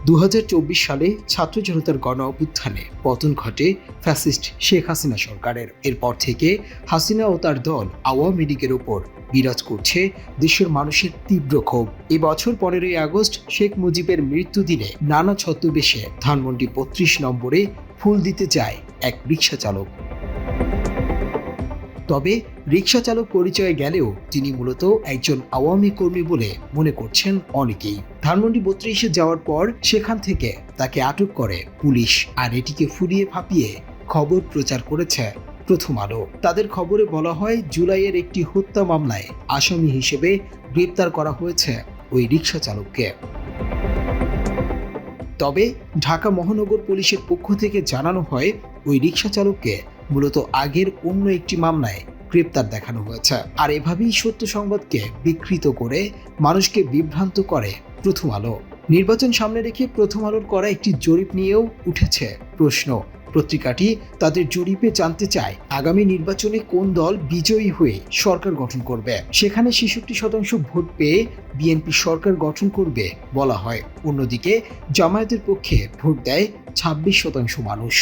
2024 সালে ছাত্র জনতার গণ অভ্যুত্থানে পতন ঘটে ফ্যাসিস্ট শেখ হাসিনা সরকারের। এরপর থেকে হাসিনা ও তার দল আওয়ামী লীগের ওপর বিরাজ করছে দেশের মানুষের তীব্র ক্ষোভ। এই বছর 15ই আগস্ট শেখ মুজিবের মৃত্যুদিনে নানা ছদ্মবেশে ধানমন্ডি 32 নম্বরে ফুল দিতে যায় এক রিকশা চালক। তবে রিকশা চালক পরিচয়ে গেলেও তিনি মূলত একজন আওয়ামী কর্মী বলে মনে করছেন অনেকেই। ধানমন্ডি 32-এ যাওয়ার পর সেখান থেকে তাকে আটক করে পুলিশ, আর এটিকে ফুলিয়ে ফাঁপিয়ে খবর প্রচার করেছে প্রথম আলো। তাদের খবরে বলা হয় জুলাইয়ের একটি হত্যা মামলায় আসামি হিসেবে গ্রেপ্তার করা হয়েছে ওই রিকশা চালককে। তবে ঢাকা মহানগর পুলিশের পক্ষ থেকে জানানো হয় ওই রিকশা চালককে মূলত আগের অন্য একটি মামলায় গ্রেপ্তার দেখানো হয়েছে। আর এভাবেই সত্য সংবাদকে বিকৃত করে মানুষকে বিভ্রান্ত করে প্রথম আলো। নির্বাচন সামনে রেখে প্রথম আলোর করা একটি জরিপ নিয়েও উঠেছে প্রশ্ন। পত্রিকাটি তাদের জরিপে জানতে চায় আগামী নির্বাচনে কোন দল বিজয়ী হয়ে সরকার গঠন করবে। সেখানে 66% ভোট পেয়ে বিএনপি সরকার গঠন করবে বলা হয়। অন্যদিকে জামায়াতের পক্ষে ভোট দেয় 26% মানুষ।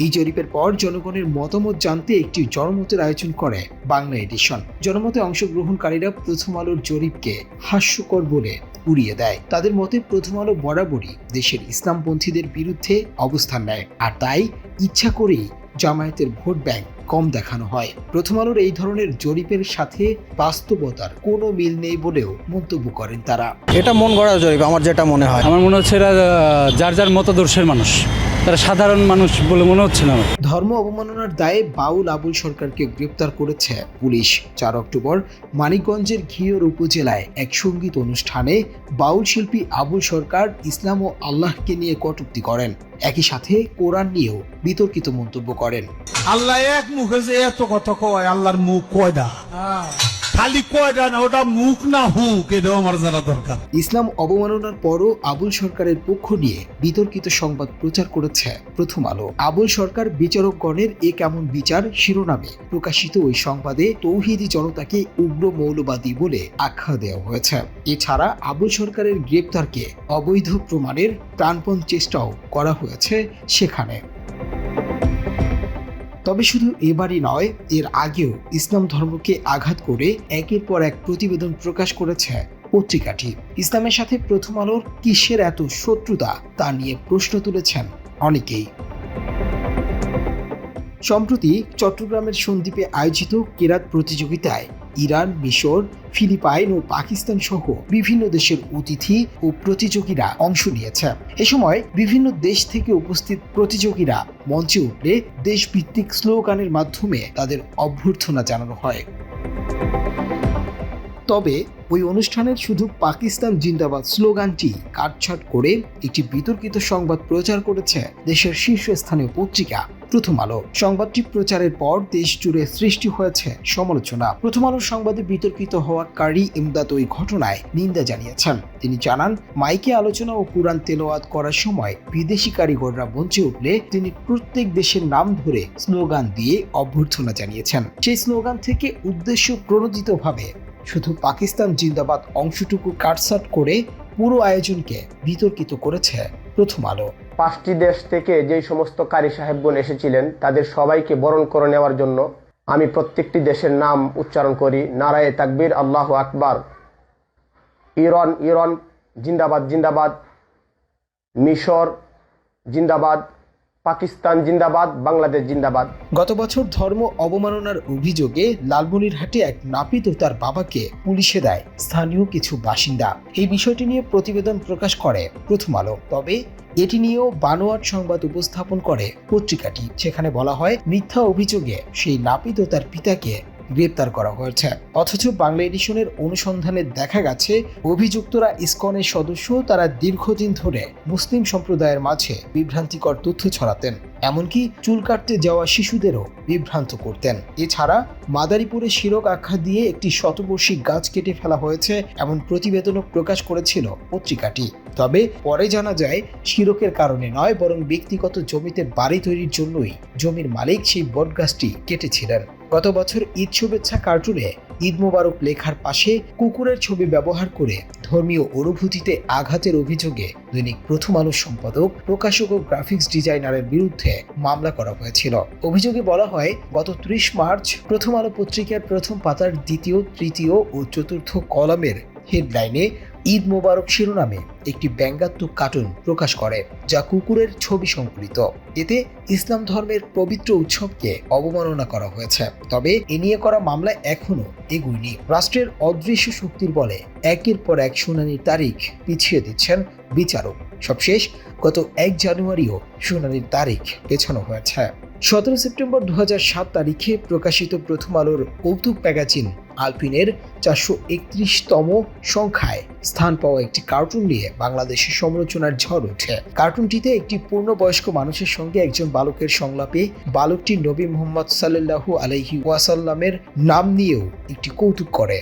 এই জরিপের পর জনগণের মতামত জানতে একটি জনমতের আয়োজন করে বাংলা এডিশন। জনমতে অংশগ্রহণকারীরা প্রথম আলোর জরিপকে হাস্যকর বলে উড়িয়ে দেয়। তাদের মতে প্রথম আলো বরাবরই দেশের ইসলামপন্থীদের বিরুদ্ধে অবস্থান নেয়, আর তাই ইচ্ছা করেই জামায়াতের ভোট ব্যাংক কম দেখানো হয়। প্রথম আলোর এই ধরনের জরিপের সাথে বাস্তবতার কোনো মিল নেই বলেও মন্তব্য করেন তারা। এটা মন গড়া জরিপ, আমার যেটা মনে হয়। আমার মনে হচ্ছে এরা যার যার মতাদর্শের মানুষ, তারা সাধারণ মানুষ বলে মনে হচ্ছে না। ধর্ম অবমাননার দায়ে বাউল আবুল সরকারকে গ্রেপ্তার করেছে পুলিশ। 4 অক্টোবর মানিকগঞ্জের ঘিওর উপজেলায় এক সঙ্গীত অনুষ্ঠানে বাউল শিল্পী আবুল সরকার ইসলাম ও আল্লাহকে নিয়ে কটূক্তি করেন। একই সাথে কোরআন নিয়েও বিতর্কিত মন্তব্য করেন। আল্লাহ এক মুখে যে এত কথা কয়, আল্লাহর মুখ কয়টা? খালি কয়টা না, ওটা মুখ না হুক, এটাও আমার জানা দরকার। ইসলাম অবমাননার পরও আবুল সরকারের পক্ষ নিয়ে বিতর্কিত সংবাদ প্রচার করেছে প্রথম আলো। আবুল সরকার বিচারকগণের এ কেমন বিচার শিরোনামে প্রকাশিত ওই সংবাদে তৌহিদি জনতাকে উগ্র মৌলবাদী বলে আখ্যা দেওয়া হয়েছে। এছাড়া আবুল সরকারের গ্রেপ্তারকে অবৈধ প্রমাণের প্রাণপণ চেষ্টাও করা হয়েছে সেখানে। তবে শুধু এবারই নয়, এর আগেও ইসলাম ধর্মকে আঘাত করে একের পর এক প্রতিবেদন প্রকাশ করেছে পত্রিকাটি। ইসলামের সাথে প্রথম আলোর কিসের এত শত্রুতা তা নিয়ে প্রশ্ন তুলেছেন অনেকেই। সম্প্রতি চট্টগ্রামের সন্দ্বীপে আয়োজিত কেরাত প্রতিযোগিতায় ইরান, মিশর, ফিলিপাইন ও পাকিস্তান সহ বিভিন্ন দেশের অতিথি ও প্রতিযোগীরা অংশ নিয়েছে। এ সময় বিভিন্ন দেশ থেকে উপস্থিত প্রতিযোগীরা মঞ্চে উঠলে দেশভিত্তিক স্লোগানের মাধ্যমে তাদের অভ্যর্থনা জানানো হয়। তবে ওই অনুষ্ঠানের শুধু পাকিস্তান জিন্দাবাদ স্লোগানটি কাটছাট করে একটি বিতর্কিত সংবাদ প্রচার করেছে দেশের শীর্ষস্থানীয় পত্রিকা প্রথম আলো। সংবাদটি প্রচারের পর দেশ জুড়ে সৃষ্টি হয়েছে সমালোচনা। প্রথম আলোর সংবাদে বিতর্কিত হওয়া কারি ইমদাদ ওই ঘটনায় নিন্দা জানিয়েছেন। তিনি জানান, মাইকে আলোচনা ও কুরআন তেলাওয়াত করার সময় বিদেশি কারিগররা মঞ্চে উঠলে তিনি প্রত্যেক দেশের নাম ধরে স্লোগান দিয়ে অভ্যর্থনা জানিয়েছেন। সেই স্লোগান থেকে উদ্দেশ্য প্রণোদিতভাবে শুধু পাকিস্তান জিন্দাবাদ অংশটুকু কাটছাট করে পুরো আয়োজনকে বিতর্কিত করেছে প্রথম আলো। 5টি দেশ থেকে যেই সমস্ত কারি সাহেবগণ এসেছিলেন তাদের সবাইকে বরণ করে নেওয়ার জন্য আমি প্রত্যেকটি দেশের নাম উচ্চারণ করি। নারায়ে তাকবীর, আল্লাহু আকবার। ইরান জিন্দাবাদ জিন্দাবাদ, মিশর জিন্দাবাদ, পাকিস্তান জিন্দাবাদ, বাংলাদেশ জিন্দাবাদ। গত বছর ধর্ম অবমাননার অভিযোগে লালমনিরহাটে এক নাপিত ও তার বাবাকে পুলিশে দেয় স্থানীয় কিছু বাসিন্দা। এই বিষয়টি নিয়ে প্রতিবেদন প্রকাশ করে প্রথম আলো। তবে এটি নিয়েও বানোয়াট সংবাদ উপস্থাপন করে পত্রিকাটি। সেখানে বলা হয় মিথ্যা অভিযোগে সেই নাপিত ও তার পিতাকে গ্রেপ্তার করা হয়েছে। অথচ বাংলা এডিশনের অনুসন্ধানে দেখা গেছে অভিযুক্তরা ইসকনের সদস্য। তারা দীর্ঘদিন ধরে মুসলিম সম্প্রদায়ের মাঝে বিভ্রান্তিকর তথ্য ছড়াতেন, এমনকি চুল কাটতে যাওয়া শিশুদেরও বিভ্রান্ত করতেন। এছাড়া মাদারীপুরে শিরক আখ্যা দিয়ে একটি শতবর্ষী গাছ কেটে ফেলা হয়েছে এমন প্রতিবেদনও প্রকাশ করেছিল পত্রিকাটি। তবে পরে জানা যায় শিরকের কারণে নয়, বরং ব্যক্তিগত জমিতে বাড়ি তৈরির জন্যই জমির মালিক সেই বটগাছটি কেটেছিলেন। গত বছর ঈদ শুভেচ্ছা কার্টুনে ঈদ মোবারক লেখার পাশে কুকুরের ছবি ব্যবহার করে ধর্মীয় অনুভূতিতে আঘাতের অভিযোগে দৈনিক প্রথম আলোর সম্পাদক, প্রকাশক ও গ্রাফিক্স ডিজাইনারের বিরুদ্ধে মামলা করা হয়েছিল। অভিযোগে বলা হয়, গত 30 মার্চ প্রথম আলো পত্রিকার প্রথম পাতার দ্বিতীয়, তৃতীয় ও চতুর্থ কলামের হেডলাইনে ঈদ মোবারক শিরোনামে একটি ব্যঙ্গাত্মক কার্টুন প্রকাশ করে, যা কুকুরের ছবি সংকলিত। এতে ইসলাম ধর্মের পবিত্র উৎসবকে অবমাননা করা হয়েছে। তবে এ নিয়ে করা মামলা এখনো এগোয়নি। রাষ্ট্রের অদৃশ্য শক্তির বলে একের পর এক শুনানির তারিখ পিছিয়ে দিচ্ছেন বিচারক। সবশেষ গত 1 জানুয়ারিও শুনানির তারিখ পেছানো হয়েছে। 17 সেপ্টেম্বর 2007 তারিখে প্রকাশিত প্রথম আলোর কৌতুক ম্যাগাজিন আলপিনের 431তম সংখ্যায় স্থান পাওয়া একটি কার্টুন নিয়ে বাংলাদেশের সমালোচনার ঝড় ওঠে। কার্টুনটিতে একটি পূর্ণবয়স্ক মানুষের সঙ্গে একজন বালকের সংলাপে বালকটি নবী মুহাম্মদ সাল্লাল্লাহু আলাইহি ওয়াসাল্লামের নাম নিয়েও একটি কৌতুক করে।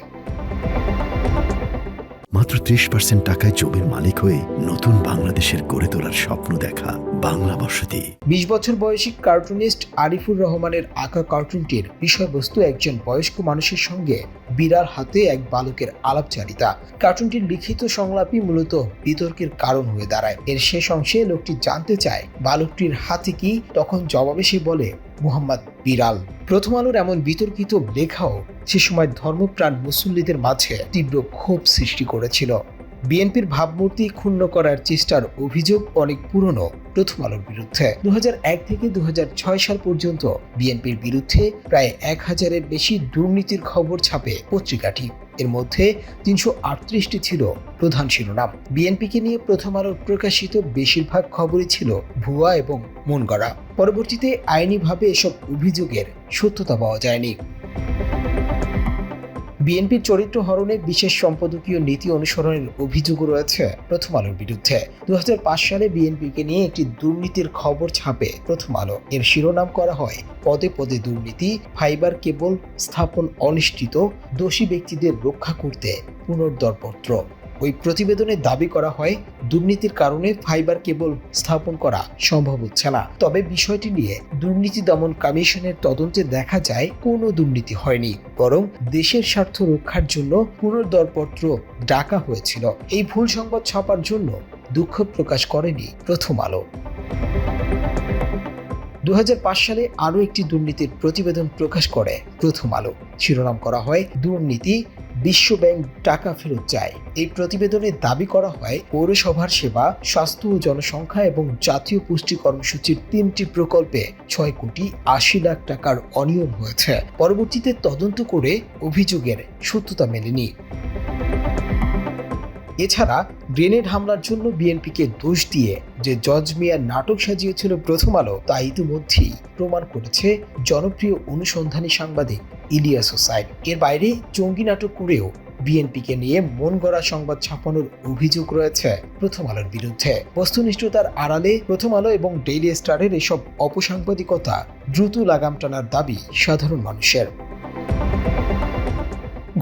মাত্র 30% টাকায় জমির মালিক হয়ে নতুন বাংলাদেশের গড়ে তোলার স্বপ্ন দেখা বাংলা বসতি। 20 বছর বয়সী কার্টুনিস্ট আরিফুর রহমানের আঁকা কার্টুনটির বিষয়বস্তু একজন বয়স্ক মানুষের সঙ্গে বিড়াল হাতে এক বালকের আলাপচারিতা। কার্টুনটির লিখিত সংলাপই মূলত বিতর্কের কারণ হয়ে দাঁড়ায়। এর শেষ অংশে লোকটি জানতে চায় বালকটির হাতে কি, তখন জবাবে সে বলে মুহাম্মদ বিড়াল। প্রথম আলোর এমন বিতর্কিত লেখাও সে সময় ধর্মপ্রাণ মুসল্লিদের মাঝে তীব্র ক্ষোভ সৃষ্টি করেছিল। বিএনপির ভাবমূর্তি ক্ষুণ্ণ করার চেষ্টার অভিযোগ অনেক পুরনো প্রথম আলোর বিরুদ্ধে। 2001 থেকে 2006 সাল পর্যন্ত বিএনপির বিরুদ্ধে প্রায় 1000-এর বেশি দুর্নীতির খবর ছাপে পত্রিকাটি। এর মধ্যে 338টি ছিল প্রধান শিরোনাম। বিএনপিকে নিয়ে প্রথম আলোর প্রকাশিত বেশিরভাগ খবরই ছিল ভুয়া এবং মন গড়া। পরবর্তীতে আইনিভাবে এসব অভিযোগের সত্যতা পাওয়া যায়নি। বিএনপির চরিত্র হরণে বিশেষ সম্পাদকীয় নীতি অনুসরণের অভিযোগও রয়েছে প্রথম আলোর বিরুদ্ধে। 2005 সালে বিএনপিকে নিয়ে একটি দুর্নীতির খবর ছাপে প্রথম আলো। এর শিরোনাম করা হয় পদে পদে দুর্নীতি, ফাইবার কেবল স্থাপন অনিশ্চিত, দোষী ব্যক্তিদের রক্ষা করতে পুনর্দরপত্র। ওই প্রতিবেদনে দাবি করা হয় দুর্নীতির কারণে ফাইবার কেবল স্থাপন করা সম্ভব হচ্ছে না। তবে বিষয়টি নিয়ে দুর্নীতি দমন কমিশনের তদন্তে দেখা যায় কোনো দুর্নীতি হয়নি, বরং দেশের স্বার্থ রক্ষার জন্য পুনর্দরপত্র ডাকা হয়েছিল। এই ভুল সংবাদ ছাপার জন্য দুঃখ প্রকাশ করেনি প্রথম আলো। 2005 সালে আরও একটি দুর্নীতির প্রতিবেদন প্রকাশ করে প্রথম আলো। শিরোনাম করা হয় দুর্নীতি, বিশ্বব্যাংক টাকা ফেরত চায়। এই প্রতিবেদনে দাবি করা হয় পৌরসভার সেবা, স্বাস্থ্য ও জনসংখ্যা এবং জাতীয় পুষ্টি কর্মসূচির 3টি প্রকল্পে 6 কোটি 80 লাখ টাকার অনিয়ম হয়েছে। পরবর্তীতে তদন্ত করে অভিযোগের সত্যতা মেলেনি। এছাড়া গ্রেনেড হামলার জন্য বিএনপিকে দোষ দিয়ে যে জজ মিয়ার নাটক সাজিয়েছিল প্রথম আলো, তা ইতিমধ্যেই প্রমাণ করেছে জনপ্রিয় অনুসন্ধানী সাংবাদিক ইলিয়াস হোসাইন। এর বাইরে জঙ্গি নাটক করেও বিএনপিকে নিয়ে মন গড়া সংবাদ ছাপানোর অভিযোগ রয়েছে প্রথম আলোর বিরুদ্ধে। বস্তুনিষ্ঠতার আড়ালে প্রথম আলো এবং ডেইলি স্টারের এসব অপসাংবাদিকতা দ্রুত লাগাম টানার দাবি সাধারণ মানুষের।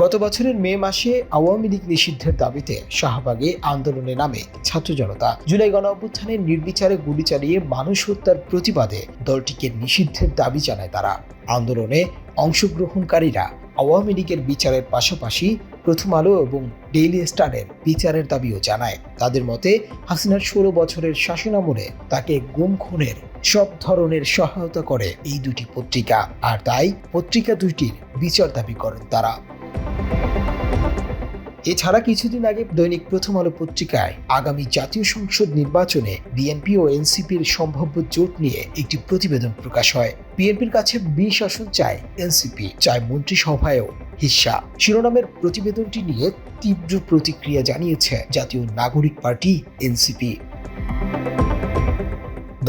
গত বছরের মে মাসে আওয়ামী লীগ নিষিদ্ধের দাবিতে শাহবাগে আন্দোলনে নামে ছাত্র জনতা। জুলাই গণঅভ্যুত্থানের নির্বিচারে গুলি চালিয়ে মানুষ হত্যার প্রতিবাদে দলটিকে নিষিদ্ধের দাবি জানায় তারা। আন্দোলনে অংশগ্রহণকারীরা আওয়ামী লীগের বিচারের পাশাপাশি প্রথম আলো এবং ডেইলি স্টারের বিচারের দাবিও জানায়। তাদের মতে হাসিনার 16 বছরের শাসনামলে তাকে গুম খুনের সব ধরনের সহায়তা করে এই দুটি পত্রিকা, আর তাই পত্রিকা দুইটির বিচার দাবি করেন তারা। এছাড়া কিছুদিন আগে দৈনিক প্রথম আলো পত্রিকায় আগামী জাতীয় সংসদ নির্বাচনে বিএনপি ও এনসিপির সম্ভাব্য জোট নিয়ে একটি প্রতিবেদন প্রকাশ হয়। বিএনপির কাছে 20 আসন চায় এনসিপি, চায় মন্ত্রিসভায়ও হিস্সা। শিরোনামের প্রতিবেদনটি নিয়ে তীব্র প্রতিক্রিয়া জানিয়েছে জাতীয় নাগরিক পার্টি এনসিপি।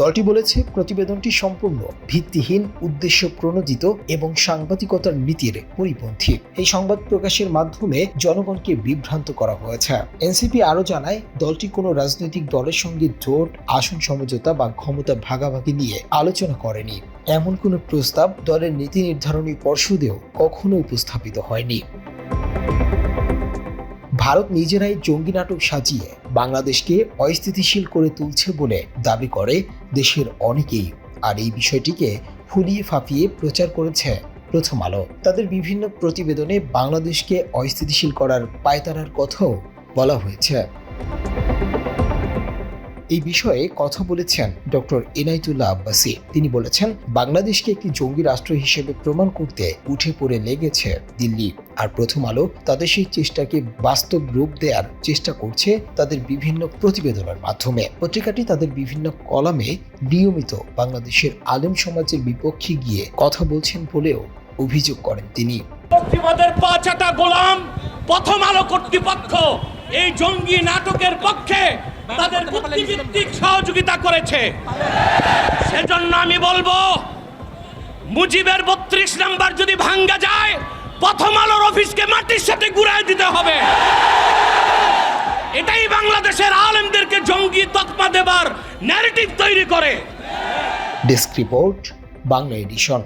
দলটি বলেছে প্রতিবেদনটি সম্পূর্ণ ভিত্তিহীন, উদ্দেশ্য প্রণোদিত এবং সাংবাদিকতার নীতির পরিপন্থী। এই সংবাদ প্রকাশের মাধ্যমে জনগণকে বিভ্রান্ত করা হয়েছে। এনসিপি আরও জানায় দলটি কোনো রাজনৈতিক দলের সঙ্গে জোট, আসন সমঝোতা বা ক্ষমতা ভাগাভাগি নিয়ে আলোচনা করেনি। এমন কোনো প্রস্তাব দলের নীতি নির্ধারণী পর্ষদেও কখনো উপস্থাপিত হয়নি। ভারত নিজেরাই জঙ্গি নাটক সাজিয়ে বাংলাদেশকে অস্থিতিশীল করে তুলছে বলে দাবি করে দেশের অনেকেই, আর এই বিষয়টিকে ফুলিয়ে ফাঁপিয়ে প্রচার করেছে প্রথম আলো। তাদের বিভিন্ন প্রতিবেদনে বাংলাদেশকে অস্থিতিশীল করার পায়তারার কথাও বলা হয়েছে। এই বিষয়ে কথা বলেছেন ডক্টর এনায়েতুল্লাহ আব্বাসী। তিনি বলেছেন, বাংলাদেশকে একটি জঙ্গি রাষ্ট্র হিসেবে প্রমাণ করতে উঠে পড়ে লেগেছে দিল্লি। আর প্রথম আলো তাদের সেই চেষ্টাকে বাস্তব রূপ দেওয়ার চেষ্টা করছে তাদের বিভিন্ন প্রতিবেদনের মাধ্যমে। পত্রিকাটি তাদের বিভিন্ন কলামে নিয়মিত বাংলাদেশের আলেম সমাজের বিপক্ষে গিয়ে কথা বলছেন বলেও অভিযোগ করেন তিনি। পশ্চিমাদের পাঁচাটা গোলাম প্রথম আলো কর্তৃপক্ষ এই জঙ্গি নাটকের পক্ষে তাদের বুদ্ধিভিত্তিক সহযোগিতা করেছে। সেজন্য আমি বলবো, মুজিবের 32 নাম্বার যদি ভাঙ্গা যায়, প্রথম আলোর অফিসকে মাটির সাথে গুড়ায় দিতে হবে। এটাই বাংলাদেশের আলেমদেরকে জঙ্গি তকমা দেবার ন্যারেটিভ তৈরি করে। Desk report, Bangla addition.